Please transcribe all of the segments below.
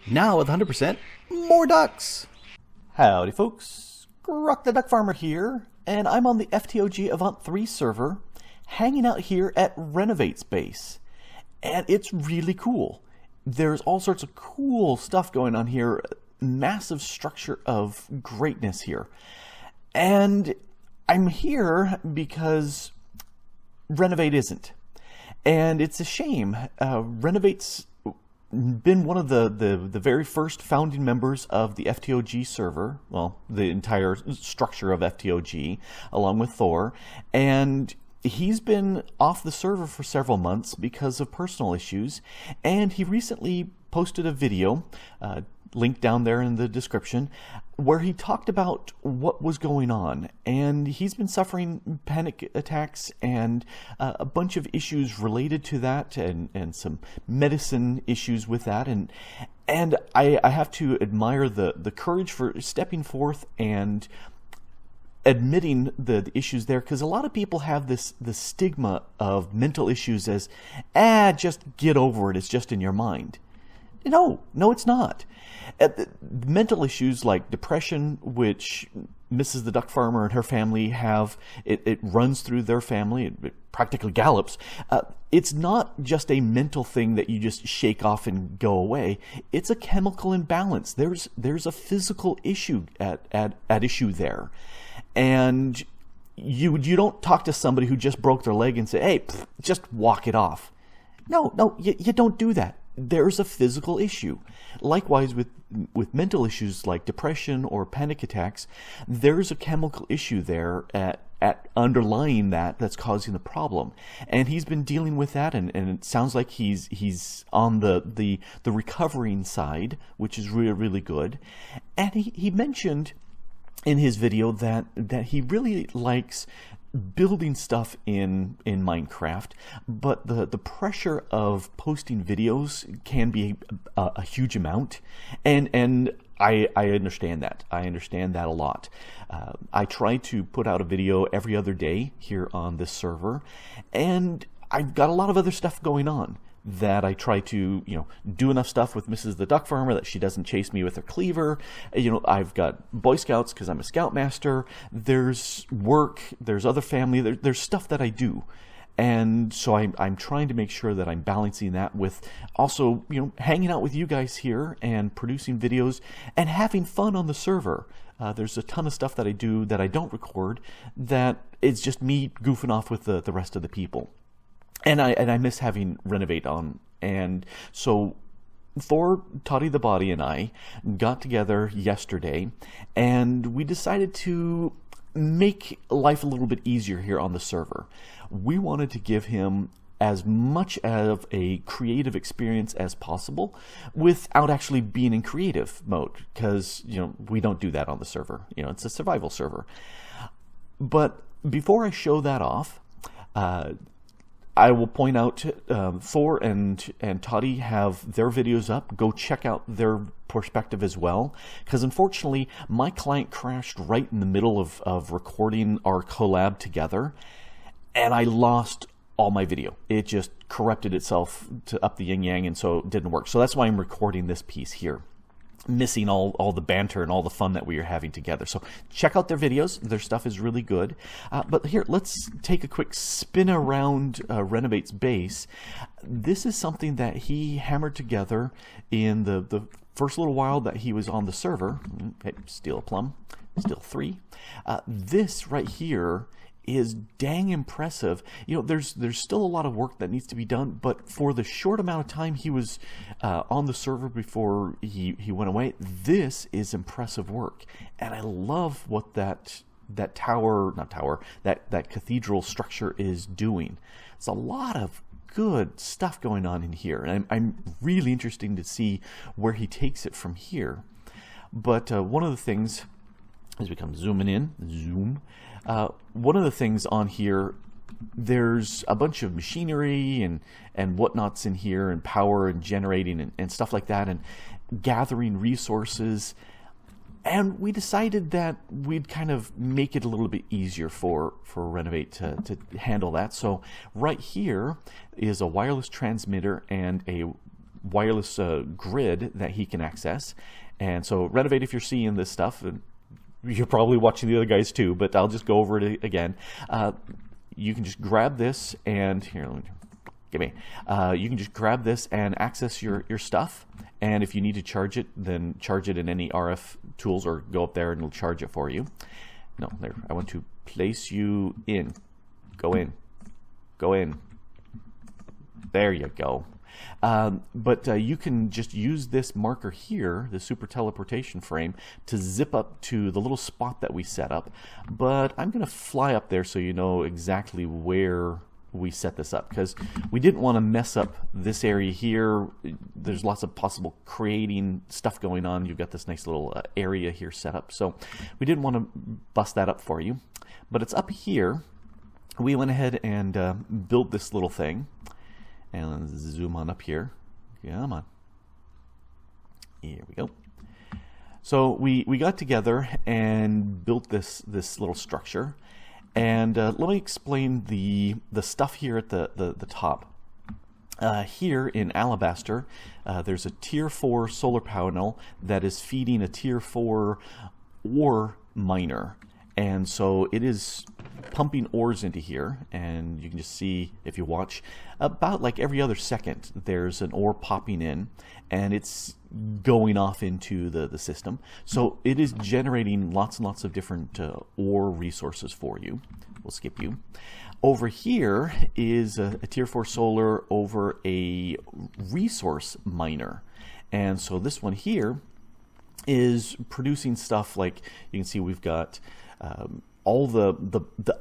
Now with 100% more ducks. Howdy folks, Grok the DuckFarmer here, and I'm on the FTOG Avant3 server, hanging out here at Renovate's base. And it's really cool. There's all sorts of cool stuff going on here, massive structure of greatness here. And I'm here because Renovate isn't. And it's a shame. Renovate's been one of the very first founding members of the FTOG server, well, the entire structure of FTOG, along with Thor, and he's been off the server for several months because of personal issues, and he recently posted a video, linked down there in the description, where he talked about what was going on. And he's been suffering panic attacks and a bunch of issues related to that, and some medicine issues with that. And I have to admire the courage for stepping forth and admitting the issues there, because a lot of people have the stigma of mental issues as, just get over it, it's just in your mind. No, it's not. Mental issues like depression, which Mrs. the DuckFarmer and her family have, it runs through their family, it practically gallops. It's not just a mental thing that you just shake off and go away. It's a chemical imbalance. There's a physical issue at issue there. And you don't talk to somebody who just broke their leg and say, hey, just walk it off. No, you don't do that. There's a physical issue. Likewise with mental issues like depression or panic attacks, there's a chemical issue there at underlying that's causing the problem. And he's been dealing with that, and it sounds like he's on the recovering side, which is really, really good. And he mentioned in his video that he really likes building stuff in Minecraft, but the pressure of posting videos can be a huge amount, and I understand that. I understand that a lot. I try to put out a video every other day here on this server, and I've got a lot of other stuff going on that I try to, do enough stuff with Mrs. the DuckFarmer that she doesn't chase me with her cleaver. I've got Boy Scouts because I'm a Scoutmaster. There's work, there's other family, there's stuff that I do. And so I'm trying to make sure that I'm balancing that with also, hanging out with you guys here and producing videos and having fun on the server. There's a ton of stuff that I do that I don't record, that it's just me goofing off with the rest of the people. And I miss having Renovate on. And so Thor, ToddytheBody, and I got together yesterday, and we decided to make life a little bit easier here on the server. We wanted to give him as much of a creative experience as possible without actually being in creative mode, because we don't do that on the server. It's a survival server. But before I show that off, I will point out Thor and Toddy have their videos up. Go check out their perspective as well, because unfortunately my client crashed right in the middle of recording our collab together, and I lost all my video. It just corrupted itself to up the yin-yang, and so it didn't work. So that's why I'm recording this piece here, missing all the banter and all the fun that we are having together. So check out their videos. Their stuff is really good. But here, let's take a quick spin around Renovate's base. This is something that he hammered together in the first little while that he was on the server. Hey, steal a plum. Steal 3. This right here is dang impressive. There's still a lot of work that needs to be done, but for the short amount of time he was on the server before he went away, this is impressive work. And I love what that cathedral structure is doing. It's a lot of good stuff going on in here, and I'm really interested to see where he takes it from here. But one of the things, as we come zooming in, one of the things on here, there's a bunch of machinery and whatnots in here, and power and generating and stuff like that, and gathering resources. And we decided that we'd kind of make it a little bit easier for Renovate to handle that. So right here is a wireless transmitter and a wireless grid that he can access. And so Renovate, if you're seeing this stuff, and you're probably watching the other guys too, but I'll just go over it again. You can just grab this and here, you can just grab this and access your stuff. And if you need to charge it, then charge it in any RF tools or go up there and it'll charge it for you. No, there. I want to place you in. Go in. Go in. There you go. But you can just use this marker here, the super teleportation frame, to zip up to the little spot that we set up. But I'm going to fly up there so you know exactly where we set this up, because we didn't want to mess up this area here. There's lots of possible creating stuff going on. You've got this nice little area here set up, so we didn't want to bust that up for you. But it's up here. We went ahead and built this little thing. And let's zoom on up here. Come on. Here we go. So we got together and built this little structure. And let me explain the stuff here at the top. Here in Alabaster, there's a Tier 4 solar panel that is feeding a Tier 4 ore miner. And so it is pumping ores into here, and you can just see, if you watch, about like every other second there's an ore popping in, and it's going off into the system. So it is generating lots and lots of different ore resources for you. We'll skip you. Over here is a Tier 4 solar over a resource miner. And so this one here is producing stuff like, you can see we've got all the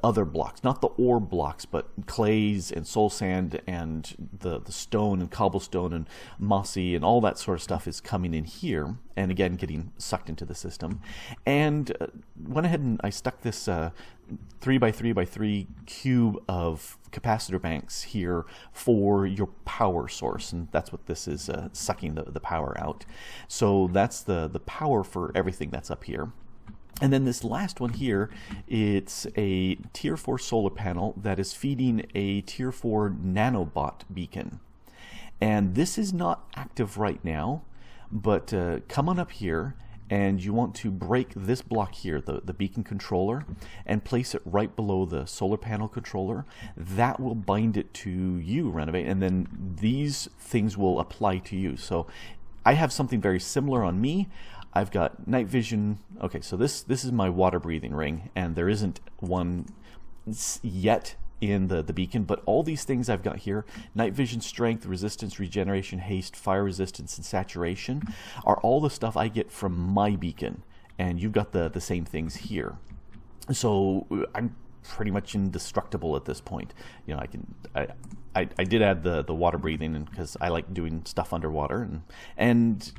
other blocks, not the ore blocks, but clays and soul sand and the stone and cobblestone and mossy and all that sort of stuff is coming in here, and again getting sucked into the system. And went ahead and I stuck this 3x3x3 cube of capacitor banks here for your power source, and that's what this is, sucking the power out. So that's the power for everything that's up here. And then this last one here, it's a Tier 4 solar panel that is feeding a Tier 4 nanobot beacon. And this is not active right now, but come on up here and you want to break this block here, the beacon controller, and place it right below the solar panel controller. That will bind it to you, Renovate, and then these things will apply to you. So I have something very similar on me. I've got night vision. Okay, so this is my water breathing ring, and there isn't one yet in the beacon, but all these things I've got here, night vision, strength, resistance, regeneration, haste, fire resistance, and saturation, are all the stuff I get from my beacon, and you've got the same things here. So I'm pretty much indestructible at this point. You know, I did add the water breathing because I like doing stuff underwater, and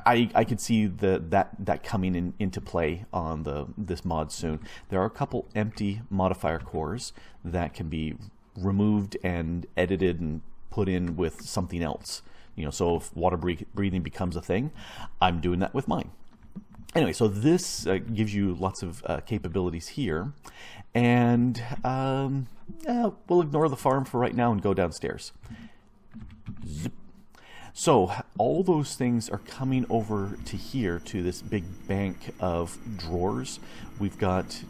I could see that coming into play on this mod soon. There are a couple empty modifier cores that can be removed and edited and put in with something else. You know, so if water breathing becomes a thing, I'm doing that with mine. Anyway, so this gives you lots of capabilities here, and we'll ignore the farm for right now and go downstairs. Zip. So all those things are coming over to here, to this big bank of drawers. We've got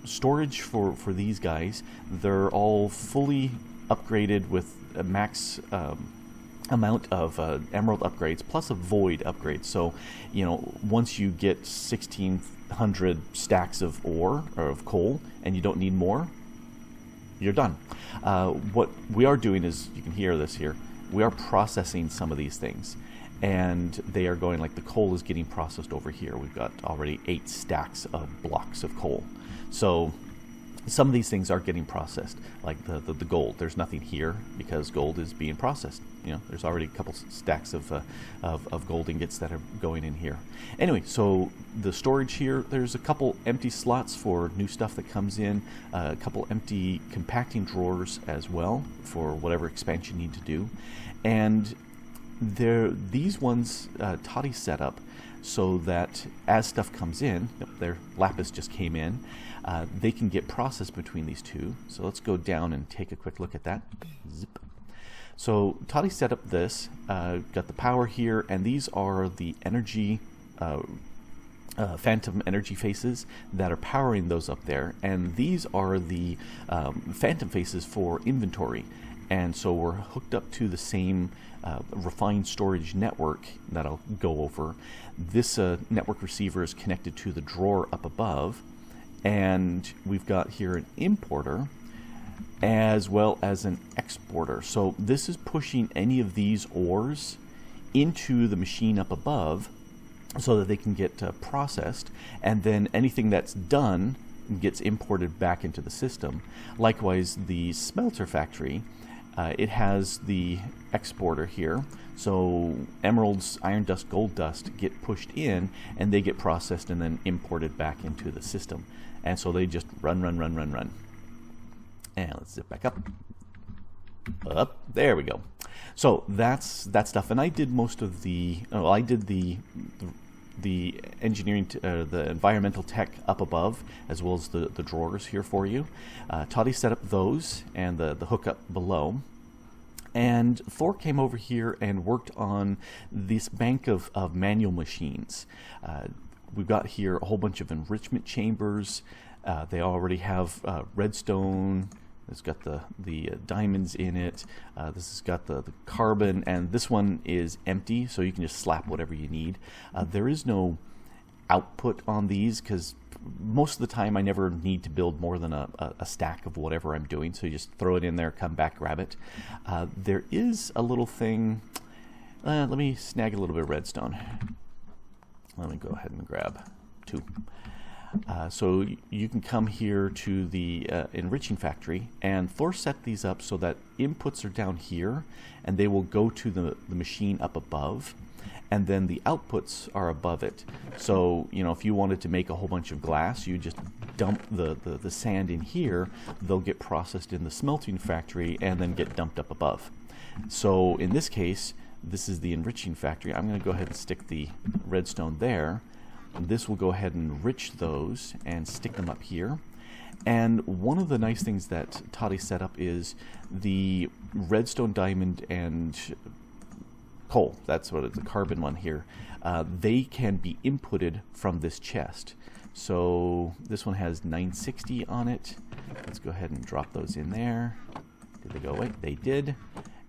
storage for these guys. They're all fully upgraded with a max amount of emerald upgrades plus a void upgrade. So, you know, once you get 1,600 stacks of ore or of coal and you don't need more, you're done. What we are doing is, you can hear this here, we are processing some of these things, and they are going, like the coal is getting processed over here. We've got already 8 stacks of blocks of coal. So some of these things are getting processed, like the gold. There's nothing here because gold is being processed. You know, there's already a couple stacks of gold ingots that are going in here. Anyway, so the storage here, there's a couple empty slots for new stuff that comes in, a couple empty compacting drawers as well for whatever expansion you need to do. And these ones Toddy set up so that as stuff comes in, their lapis just came in, they can get processed between these two. So let's go down and take a quick look at that. Zip. So Toddy set up this, got the power here, and these are the energy phantom energy faces that are powering those up there, and these are the phantom faces for inventory. And so we're hooked up to the same refined storage network that I'll go over. This network receiver is connected to the drawer up above, and we've got here an importer as well as an exporter. So this is pushing any of these ores into the machine up above so that they can get processed, and then anything that's done gets imported back into the system. Likewise, the smelter factory, it has the exporter here, so emeralds, iron dust, gold dust get pushed in, and they get processed and then imported back into the system. And so they just run. And let's zip back up. There we go. So that's that stuff, and I did most of the. Oh, I did the engineering, the environmental tech up above, as well as the drawers here for you. Toddy set up those and the hookup below. And Thor came over here and worked on this bank of manual machines. We've got here a whole bunch of enrichment chambers. They already have redstone. It's got the diamonds in it. This has got the carbon, and this one is empty, so you can just slap whatever you need. There is no output on these because most of the time I never need to build more than a stack of whatever I'm doing, so you just throw it in there, come back, grab it. There is a little thing. Let me snag a little bit of redstone. Let me go ahead and grab 2. So you can come here to the enriching factory, and Thor set these up so that inputs are down here and they will go to the machine up above, and then the outputs are above it. So, you know, if you wanted to make a whole bunch of glass, you just dump the sand in here, they'll get processed in the smelting factory and then get dumped up above. So in this case, this is the enriching factory. I'm going to go ahead and stick the redstone there. This will go ahead and enrich those and stick them up here. And one of the nice things that Toddy set up is the redstone, diamond, and coal. That's what it's, the carbon one here. They can be inputted from this chest. So this one has 960 on it. Let's go ahead and drop those in there. Did they go away? They did.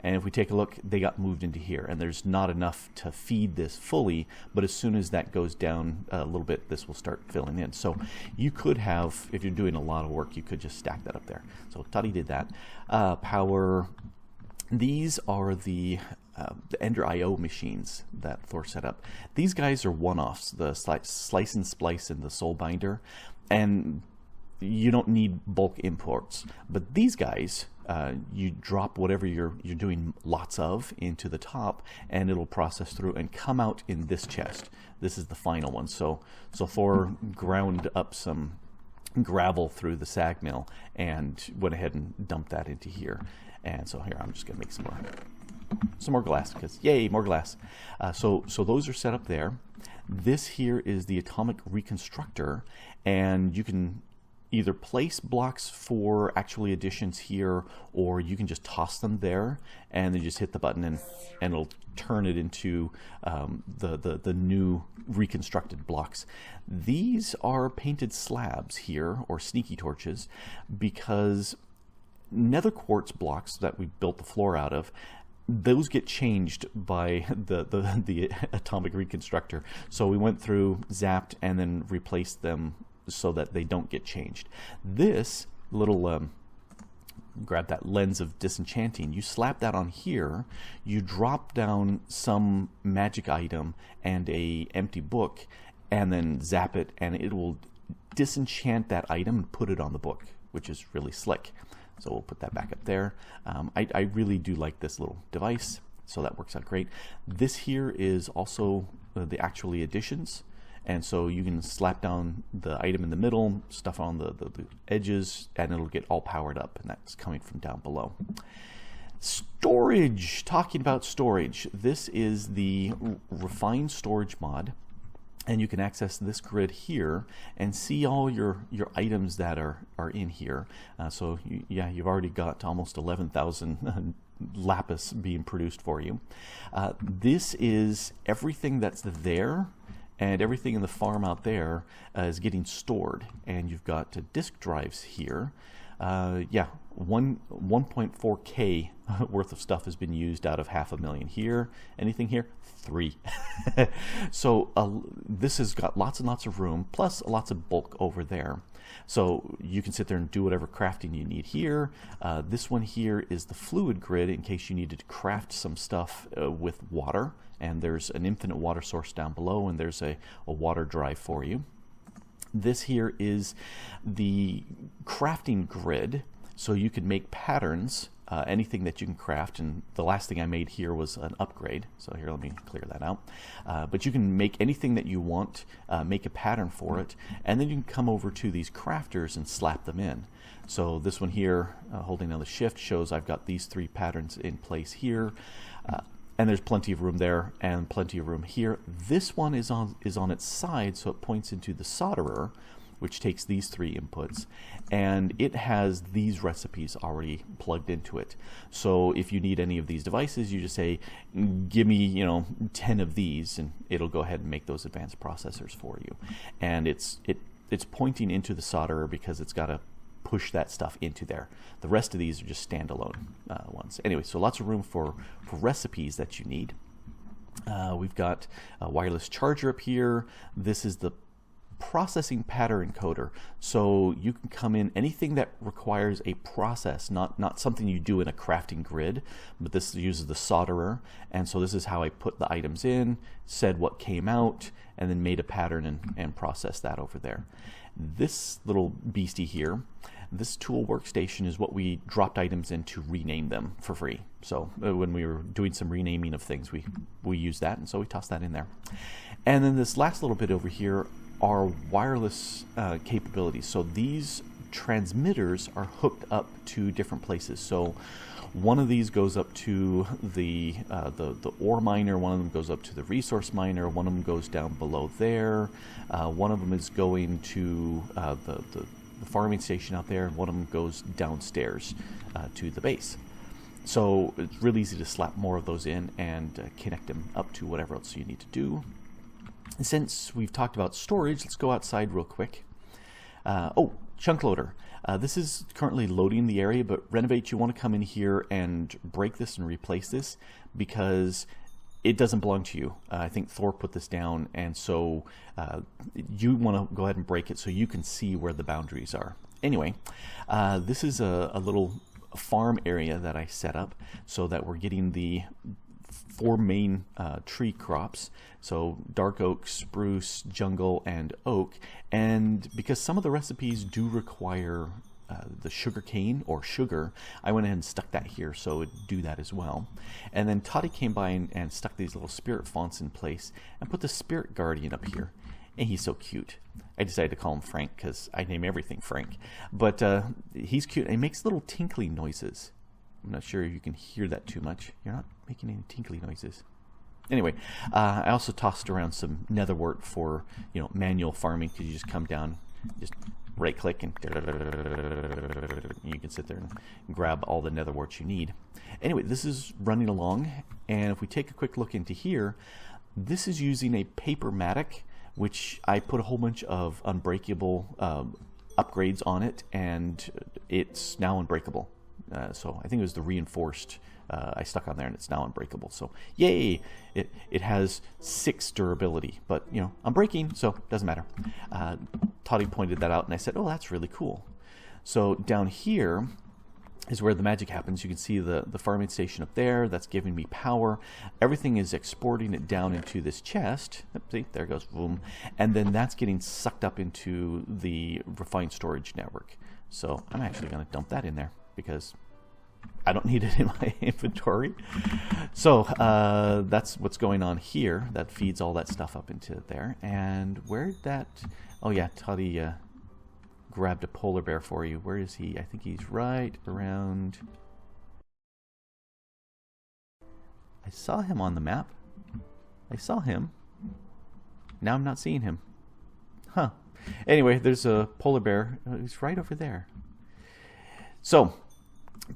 And if we take a look, they got moved into here, and there's not enough to feed this fully, but as soon as that goes down a little bit, this will start filling in. So you could have, if you're doing a lot of work, you could just stack that up there. So Toddy did that. Power, these are the Ender IO machines that Thor set up. These guys are one-offs, the slice and splice and the soul binder, and you don't need bulk imports. But these guys, you drop whatever you're doing lots of into the top, and it'll process through and come out in this chest. This is the final one. So Thor ground up some gravel through the sag mill and went ahead and dumped that into here. And so here, I'm just gonna make some more glass, because yay, more glass. So those are set up there. This here is the atomic reconstructor, and you can either place blocks for actually additions here, or you can just toss them there and then just hit the button and it'll turn it into the new reconstructed blocks. These are painted slabs here, or sneaky torches, because nether quartz blocks that we built the floor out of, those get changed by the atomic reconstructor. So we went through, zapped, and then replaced them so that they don't get changed. This little grab that lens of disenchanting, you slap that on here, you drop down some magic item and a empty book, and then zap it, and it will disenchant that item and put it on the book, which is really slick. So we'll put that back up there. I really do like this little device, so that works out great. This here is also the actually additions. And so you can slap down the item in the middle, stuff on the edges, and it'll get all powered up, and that's coming from down below. Storage, talking about storage. This is the refined storage mod, and you can access this grid here and see all your items that are in here. So you've already got almost 11,000 lapis being produced for you. This is everything that's there, and everything in the farm out there is getting stored. And you've got disk drives here. Yeah, 1.4K worth of stuff has been used out of 500,000 here. Anything here? 3. So this has got lots and lots of room, plus lots of bulk over there. So you can sit there and do whatever crafting you need here. This one here is the fluid grid in case you needed to craft some stuff with water. And there's an infinite water source down below, and there's a water drive for you. This here is the crafting grid, so you can make patterns, anything that you can craft, and the last thing I made here was an upgrade, so here, let me clear that out. But you can make anything that you want, make a pattern for it, and then you can come over to these crafters and slap them in. So this one here, holding down the shift, shows I've got these 3 patterns in place here. And there's plenty of room there and plenty of room here. This one is on its side, so it points into the solderer, which takes these 3 inputs, and it has these recipes already plugged into it. So if you need any of these devices, you just say, give me 10 of these, and it'll go ahead and make those advanced processors for you. And it's pointing into the solderer because it's got to push that stuff into there. The rest of these are just standalone ones. Anyway, so lots of room for recipes that you need. We've got a wireless charger up here. This is the processing pattern encoder. So you can come in anything that requires a process, not something you do in a crafting grid, but this uses the solderer. And so this is how I put the items in, said what came out, and then made a pattern and processed that over there. This little beastie here, this tool workstation, is what we dropped items in to rename them for free. So when we were doing some renaming of things, we used that, and so we tossed that in there. And then this last little bit over here are wireless capabilities. So these transmitters are hooked up to different places. So one of these goes up to the ore miner, one of them goes up to the resource miner, one of them goes down below there, one of them is going to the farming station out there, and one of them goes downstairs to the base. So it's really easy to slap more of those in and connect them up to whatever else you need to do. And since we've talked about storage, let's go outside real quick. Oh, chunk loader. This is currently loading the area, but Renovate, you want to come in here and break this and replace this because it doesn't belong to you. I think Thor put this down, and so you want to go ahead and break it so you can see where the boundaries are. Anyway, this is a little farm area that I set up so that we're getting the 4 main tree crops, so dark oak, spruce, jungle, and oak. And because some of the recipes do require the sugar cane or sugar, I went ahead and stuck that here so it would do that as well. And then Toddy came by and stuck these little spirit fonts in place and put the spirit guardian up here. And he's so cute. I decided to call him Frank because I name everything Frank. But he's cute, and he makes little tinkly noises. I'm not sure you can hear that too much. You're not making any tinkly noises. Anyway, I also tossed around some netherwort for manual farming, because you just come down, just right click, and you can sit there and grab all the netherwort you need. Anyway, this is running along, and if we take a quick look into here, this is using a paper matic, which I put a whole bunch of unbreakable upgrades on it, and it's now unbreakable. So I think it was the reinforced I stuck on there, and it's now unbreakable. So yay! It has 6 durability, but unbreaking, so it doesn't matter. Toddy pointed that out, and I said, oh, that's really cool. So down here is where the magic happens. You can see the farming station up there. That's giving me power. Everything is exporting it down into this chest. See, there it goes, boom. And then that's getting sucked up into the refined storage network. So I'm actually going to dump that in there because I don't need it in my inventory. So that's what's going on here. That feeds all that stuff up into there. And where'd that... Oh yeah, Toddy grabbed a polar bear for you. Where is he? I think he's right around... I saw him on the map. I saw him. Now I'm not seeing him. Huh. Anyway, there's a polar bear. He's right over there. So...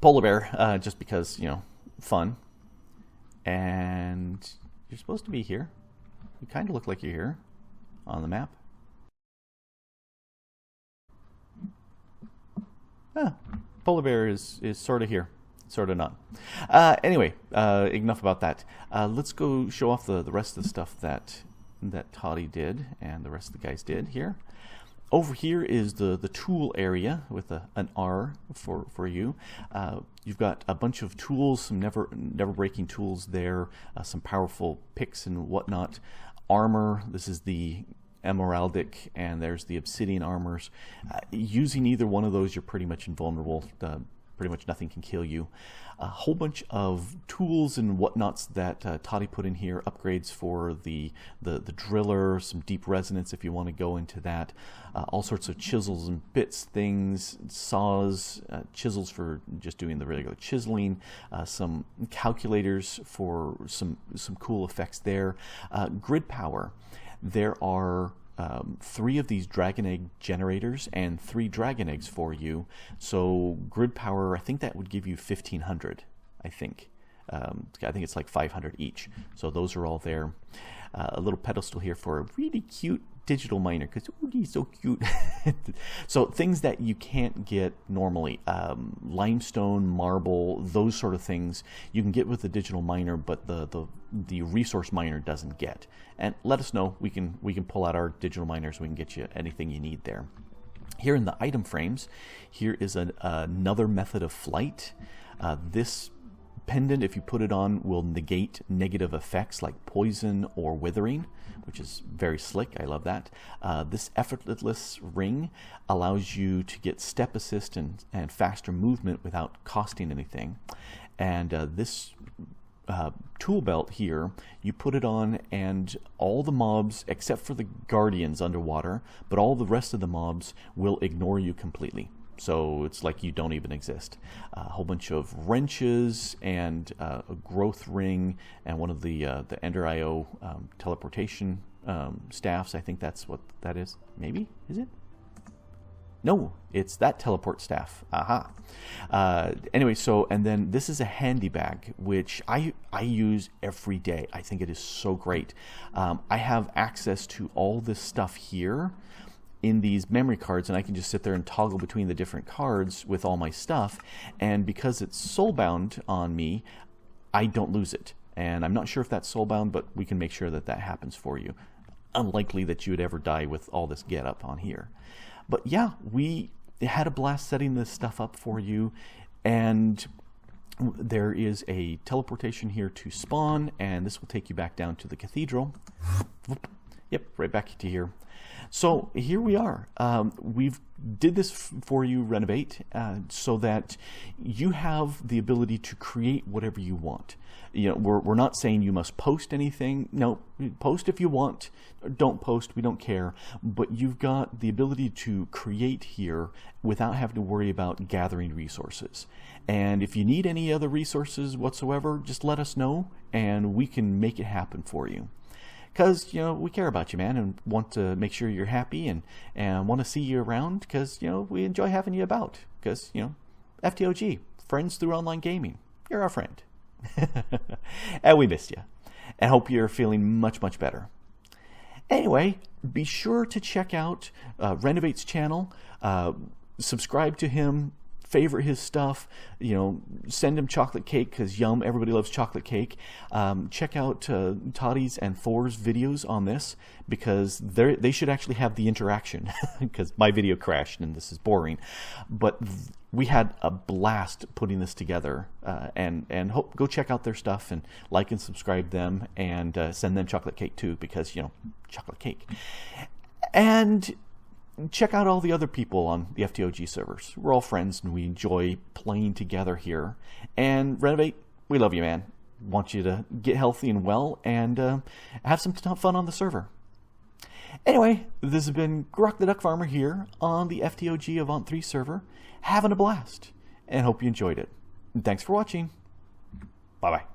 polar bear, just because, fun. And you're supposed to be here. You kind of look like you're here on the map. Polar bear is sort of here, sort of not. Anyway, enough about that. Let's go show off the rest of the stuff that Toddy did and the rest of the guys did here. Over here is the tool area with an R for you. You've got a bunch of tools, some never breaking tools there, some powerful picks and whatnot. Armor, this is the emeraldic, and there's the obsidian armors. Using either one of those, you're pretty much invulnerable. Pretty much nothing can kill you. A whole bunch of tools and whatnots that Toddy put in here. Upgrades for the driller, some deep resonance if you want to go into that. All sorts of chisels and bits, things, saws, chisels for just doing the regular chiseling. Some calculators for some cool effects there. Grid power. There are 3 of these dragon egg generators and 3 dragon eggs for you. So grid power, I think that would give you 1,500. I think it's like 500 each. So those are all there. A little pedestal here for a really cute digital miner, because he's so cute. So things that you can't get normally, limestone, marble, those sort of things you can get with the digital miner, but the resource miner doesn't get. And let us know, we can pull out our digital miners, we can get you anything you need there. Here in the item frames, here is another method of flight. This pendant, if you put it on, will negate negative effects like poison or withering, which is very slick. I love that. This effortless ring allows you to get step assist and faster movement without costing anything. And this tool belt here, you put it on, and all the mobs except for the guardians underwater, but all the rest of the mobs will ignore you completely. So it's like you don't even exist. A whole bunch of wrenches and a growth ring and one of the Ender IO teleportation staffs. I think that's what that is. Maybe? Is it? No, it's that teleport staff. Aha. Anyway, so, and then this is a handy bag, which I use every day. I think it is so great. I have access to all this stuff here in these memory cards, and I can just sit there and toggle between the different cards with all my stuff, and because it's soulbound on me, I don't lose it. And I'm not sure if that's soulbound, but we can make sure that that happens for you. Unlikely that you would ever die with all this get up on here. But yeah, we had a blast setting this stuff up for you, and there is a teleportation here to spawn, and this will take you back down to the cathedral. Yep, right back to here. So here we are. We've did this for you, Renovate, so that you have the ability to create whatever you want. You know, we're not saying you must post anything. No, post if you want. Don't post. We don't care. But you've got the ability to create here without having to worry about gathering resources. And if you need any other resources whatsoever, just let us know, and we can make it happen for you. Because, you know, we care about you, man, and want to make sure you're happy and want to see you around, because, you know, we enjoy having you about. Because, you know, FTOG, friends through online gaming. You're our friend. And we missed you. And hope you're feeling much, much better. Anyway, be sure to check out Renovate's channel. Subscribe to him. Favorite his stuff, you know, send him chocolate cake, because yum, everybody loves chocolate cake. Check out Toddy's and Thor's videos on this, because they should actually have the interaction, because my video crashed and this is boring. But we had a blast putting this together, and go check out their stuff and like and subscribe them, and send them chocolate cake too, because, you know, chocolate cake. And check out all the other people on the FTOG servers. We're all friends and we enjoy playing together here. And Renovate, we love you, man. Want you to get healthy and well, and have some fun on the server. Anyway, this has been Grok the DuckFarmer here on the FTOG Avant3 server, having a blast, and hope you enjoyed it. And thanks for watching. Bye-bye.